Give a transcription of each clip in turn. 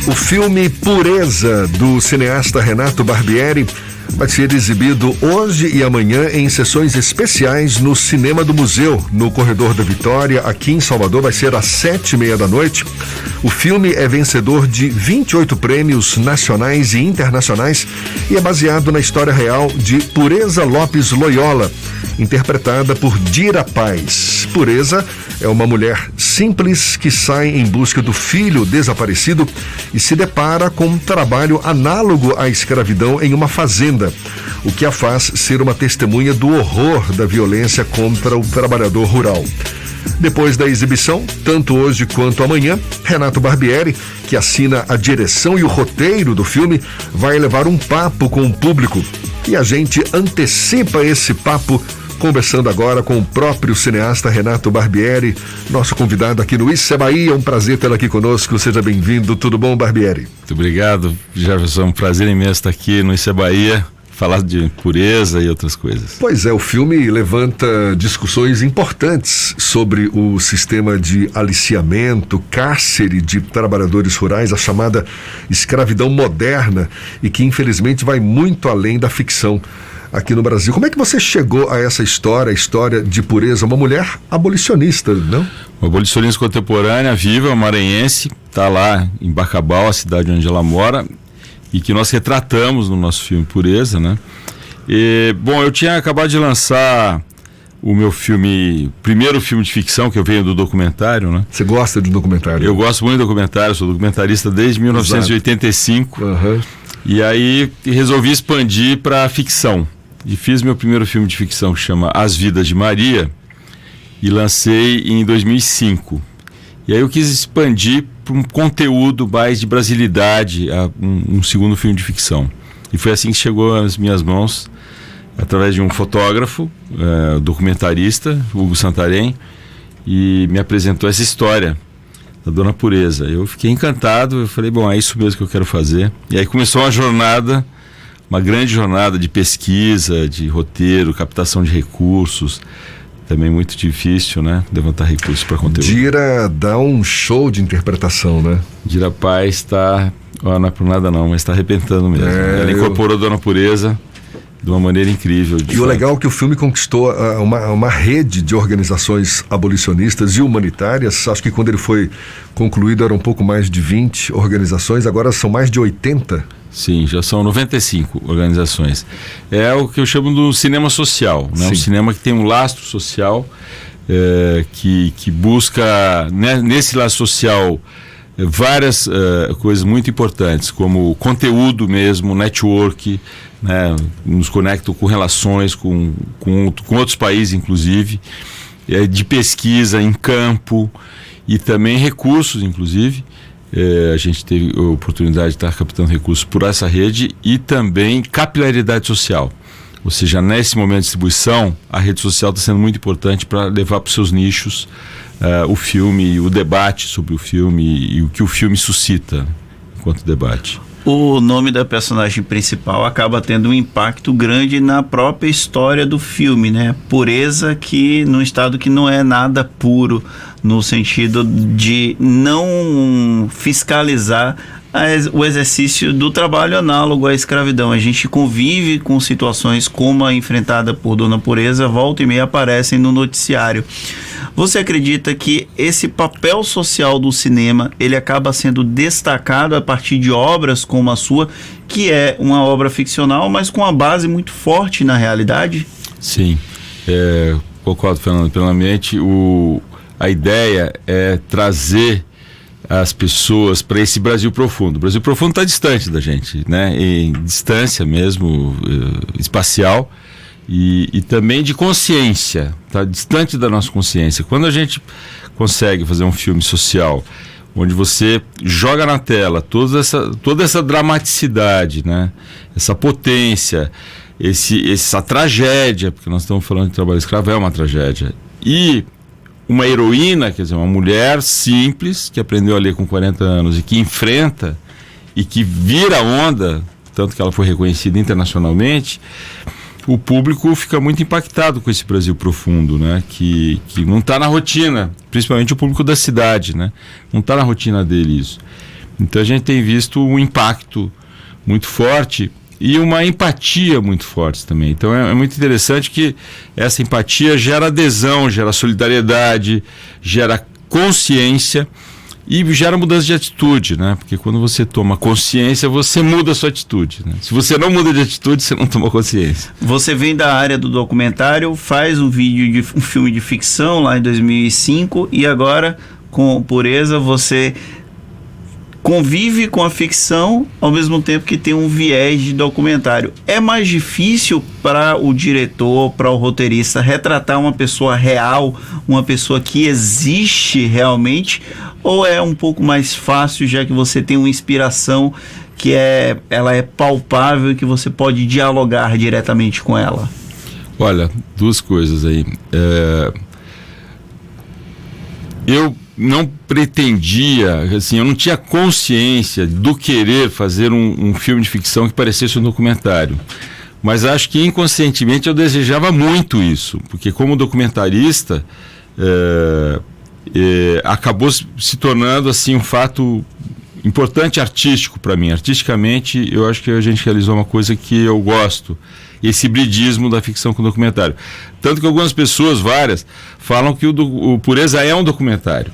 O filme Pureza, do cineasta Renato Barbieri, vai ser exibido hoje e amanhã em sessões especiais no Cinema do Museu, no Corredor da Vitória, aqui em Salvador. Vai ser às 7h30 da noite. O filme é vencedor de 28 prêmios nacionais e internacionais e é baseado na história real de Pureza Lopes Loyola, interpretada por Dira Paz. Pureza é uma mulher simples que sai em busca do filho desaparecido e se depara com um trabalho análogo à escravidão em uma fazenda, o que a faz ser uma testemunha do horror da violência contra o trabalhador rural. Depois da exibição, tanto hoje quanto amanhã, Renato Barbieri, que assina a direção e o roteiro do filme, vai levar um papo com o público. E a gente antecipa esse papo conversando agora com o próprio cineasta Renato Barbieri, nosso convidado aqui no Isso é Bahia. É um prazer tê-lo aqui conosco. Seja bem-vindo. Tudo bom, Barbieri? Muito obrigado, Jefferson. Um prazer imenso estar aqui no Isso é Bahia, falar de pureza e outras coisas. Pois é, o filme levanta discussões importantes sobre o sistema de aliciamento, cárcere de trabalhadores rurais, a chamada escravidão moderna, e que infelizmente vai muito além da ficção aqui no Brasil. Como é que você chegou a essa história, a história de Pureza? Uma mulher abolicionista, não? Uma abolicionista contemporânea, viva, maranhense, está lá em Bacabal, a cidade onde ela mora, e que nós retratamos no nosso filme Pureza, né? Bom, eu tinha acabado de lançar o meu primeiro filme de ficção, que eu venho do documentário, né? Você gosta de documentário? Eu gosto muito de documentário, sou documentarista desde 1985. Uhum. E aí resolvi expandir para ficção. E fiz meu primeiro filme de ficção, que chama As Vidas de Maria, e lancei em 2005. E aí eu quis expandir para um conteúdo mais de brasilidade, um segundo filme de ficção. E foi assim que chegou às minhas mãos, através de um fotógrafo, documentarista, Hugo Santarém, e me apresentou essa história da Dona Pureza. Eu fiquei encantado, eu falei, bom, é isso mesmo que eu quero fazer. E aí começou uma grande jornada de pesquisa, de roteiro, captação de recursos. Também muito difícil, né? Levantar recursos para conteúdo. Dira dá um show de interpretação, né? Dira Paz está, não é por nada não, mas está arrebentando mesmo. Ela incorporou a Dona Pureza de uma maneira incrível. E o legal é que o filme conquistou uma rede de organizações abolicionistas e humanitárias. Acho que quando ele foi concluído eram um pouco mais de 20 organizações, agora são mais de 80. Sim, já são 95 organizações. É o que eu chamo do cinema social, né? Um cinema que tem um lastro social, que busca, né, nesse lastro social, várias coisas muito importantes, como conteúdo mesmo, network, né? Nos conectam com relações com outros países, inclusive, de pesquisa em campo e também recursos, inclusive. A gente teve a oportunidade de estar captando recursos por essa rede e também capilaridade social. Ou seja, nesse momento de distribuição, a rede social está sendo muito importante para levar para os seus nichos o filme, o debate sobre o filme e o que o filme suscita enquanto debate. O nome da personagem principal acaba tendo um impacto grande na própria história do filme, né? Pureza, que num estado que não é nada puro, no sentido de não fiscalizar o exercício do trabalho análogo à escravidão. A gente convive com situações como a enfrentada por Dona Pureza, volta e meia aparecem no noticiário. Você acredita que esse papel social do cinema, ele acaba sendo destacado a partir de obras como a sua, que é uma obra ficcional, mas com uma base muito forte na realidade? Sim, concordo, Fernando, plenamente. A ideia é trazer as pessoas para esse Brasil profundo. O Brasil profundo está distante da gente, né? Em distância mesmo, espacial. E também de consciência, está distante da nossa consciência. Quando a gente consegue fazer um filme social, onde você joga na tela toda essa dramaticidade, né? Essa potência, essa tragédia, porque nós estamos falando de trabalho escravo, é uma tragédia, e uma heroína, quer dizer, uma mulher simples, que aprendeu a ler com 40 anos e que enfrenta e que vira onda, tanto que ela foi reconhecida internacionalmente, o público fica muito impactado com esse Brasil profundo, né? Que não está na rotina, principalmente o público da cidade, né? Não está na rotina dele isso. Então a gente tem visto um impacto muito forte e uma empatia muito forte também. Então é muito interessante que essa empatia gera adesão, gera solidariedade, gera consciência e gera mudança de atitude, né? Porque quando você toma consciência, você muda a sua atitude, né? Se você não muda de atitude, você não toma consciência. Você vem da área do documentário, faz um filme de ficção lá em 2005 e agora, com Pureza, você convive com a ficção ao mesmo tempo que tem um viés de documentário. É mais difícil para o diretor, para o roteirista retratar uma pessoa real, uma pessoa que existe realmente, ou é um pouco mais fácil, já que você tem uma inspiração que ela é palpável e que você pode dialogar diretamente com ela? Olha, duas coisas aí. Eu não pretendia, assim, eu não tinha consciência do querer fazer um filme de ficção que parecesse um documentário. Mas acho que inconscientemente eu desejava muito isso, porque como documentarista acabou se tornando assim um fato importante artístico para mim. Artisticamente, eu acho que a gente realizou uma coisa que eu gosto, esse hibridismo da ficção com o documentário. Tanto que algumas pessoas, várias, falam que o Pureza é um documentário,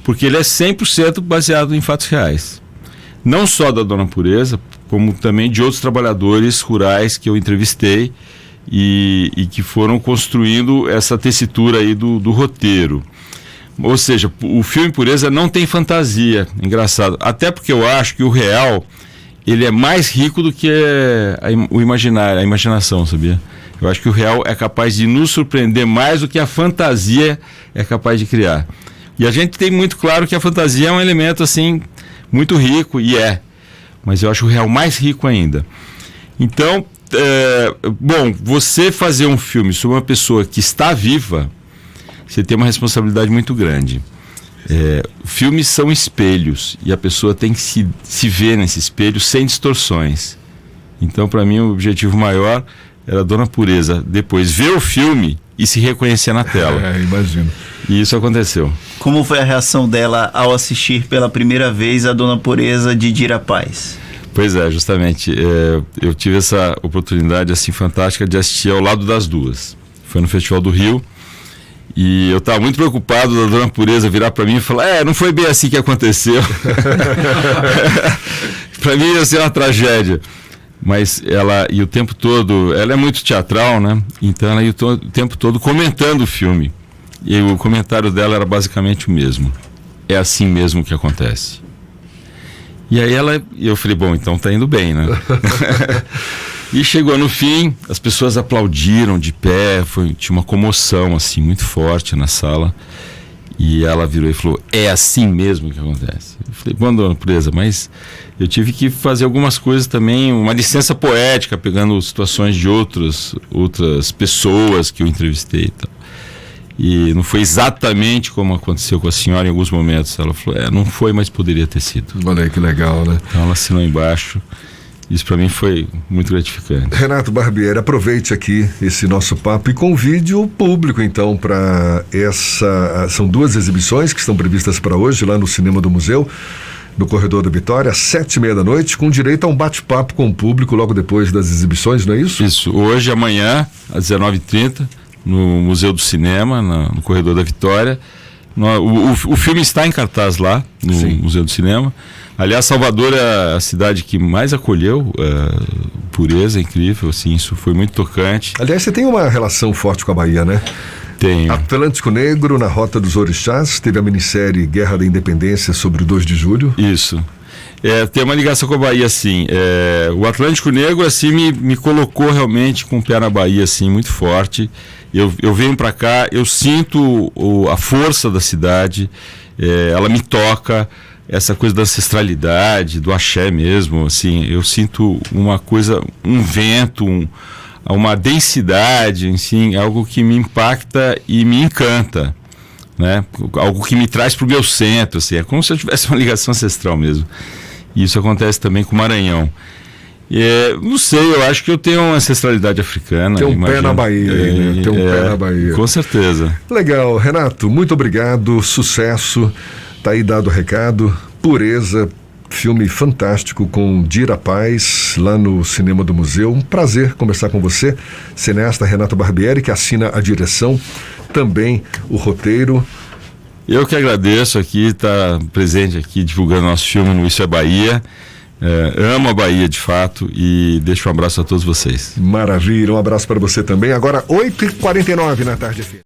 porque ele é 100% baseado em fatos reais. Não só da Dona Pureza, como também de outros trabalhadores rurais que eu entrevistei e que foram construindo essa tessitura aí do roteiro. Ou seja, o filme Pureza não tem fantasia, engraçado. Até porque eu acho que o real, ele é mais rico do que o imaginário, a imaginação, sabia? Eu acho que o real é capaz de nos surpreender mais do que a fantasia é capaz de criar. E a gente tem muito claro que a fantasia é um elemento assim muito rico, e mas eu acho o real mais rico ainda. Então, bom, você fazer um filme sobre uma pessoa que está viva, você tem uma responsabilidade muito grande. Filmes são espelhos e a pessoa tem que se ver nesse espelho sem distorções. Então, para mim, o objetivo maior era a Dona Pureza depois ver o filme e se reconhecer na tela. Imagino. E isso aconteceu. Como foi a reação dela ao assistir pela primeira vez a Dona Pureza de Dira Paz? Pois é, justamente. Eu tive essa oportunidade assim fantástica de assistir ao lado das duas. Foi no Festival do Rio. E eu estava muito preocupado da Dona Pureza virar para mim e falar: não foi bem assim que aconteceu. Para mim ia ser uma tragédia. Mas ela, e o tempo todo, ela é muito teatral, né? Então ela ia o tempo todo comentando o filme. E o comentário dela era basicamente o mesmo: é assim mesmo que acontece. E aí eu falei: bom, então tá indo bem, né? E chegou no fim, as pessoas aplaudiram de pé, tinha uma comoção assim muito forte na sala. E ela virou e falou: é assim mesmo que acontece. Eu falei: bom, Dona Pureza, mas eu tive que fazer algumas coisas também, uma licença poética, pegando situações de outras pessoas que eu entrevistei e tal. E não foi exatamente como aconteceu com a senhora em alguns momentos. Ela falou: não foi, mas poderia ter sido. Olha aí que legal, né? Então ela assinou embaixo. Isso para mim foi muito gratificante. Renato Barbieri, aproveite aqui esse nosso papo e convide o público então para são duas exibições que estão previstas para hoje lá no Cinema do Museu, no Corredor da Vitória, às 7h30, com direito a um bate-papo com o público logo depois das exibições, não é isso? Isso, hoje, amanhã, às 19h30, no Museu do Cinema, no Corredor da Vitória. O filme está em cartaz lá, no Sim. Museu do Cinema. Aliás, Salvador é a cidade que mais acolheu Pureza, incrível, assim, isso foi muito tocante. Aliás, você tem uma relação forte com a Bahia, né? Tenho. Atlântico Negro, na Rota dos Orixás, teve a minissérie Guerra da Independência sobre o 2 de julho. Isso. Tem uma ligação com a Bahia, assim. O Atlântico Negro, assim, me colocou realmente com o pé na Bahia, assim, muito forte. Eu venho para cá, eu sinto a força da cidade, ela me toca, essa coisa da ancestralidade, do axé mesmo, assim, eu sinto uma coisa, um vento, uma densidade, assim, algo que me impacta e me encanta, né? Algo que me traz para o meu centro, assim, é como se eu tivesse uma ligação ancestral mesmo. E isso acontece também com o Maranhão. Não sei, eu acho que eu tenho uma ancestralidade africana. Tem pé na Bahia, né? Tem pé na Bahia. Com certeza. Legal, Renato, muito obrigado, sucesso. Tá aí dado o recado. Pureza, Filme fantástico com Dira Paz, lá no Cinema do Museu. Um prazer conversar com você, cineasta Renato Barbieri, que assina a direção, também o roteiro. Eu que agradeço aqui, estar presente aqui, divulgando nosso filme no Isso é Bahia. Amo a Bahia de fato e deixo um abraço a todos vocês. Maravilha, um abraço para você também. Agora 8h49 na tarde.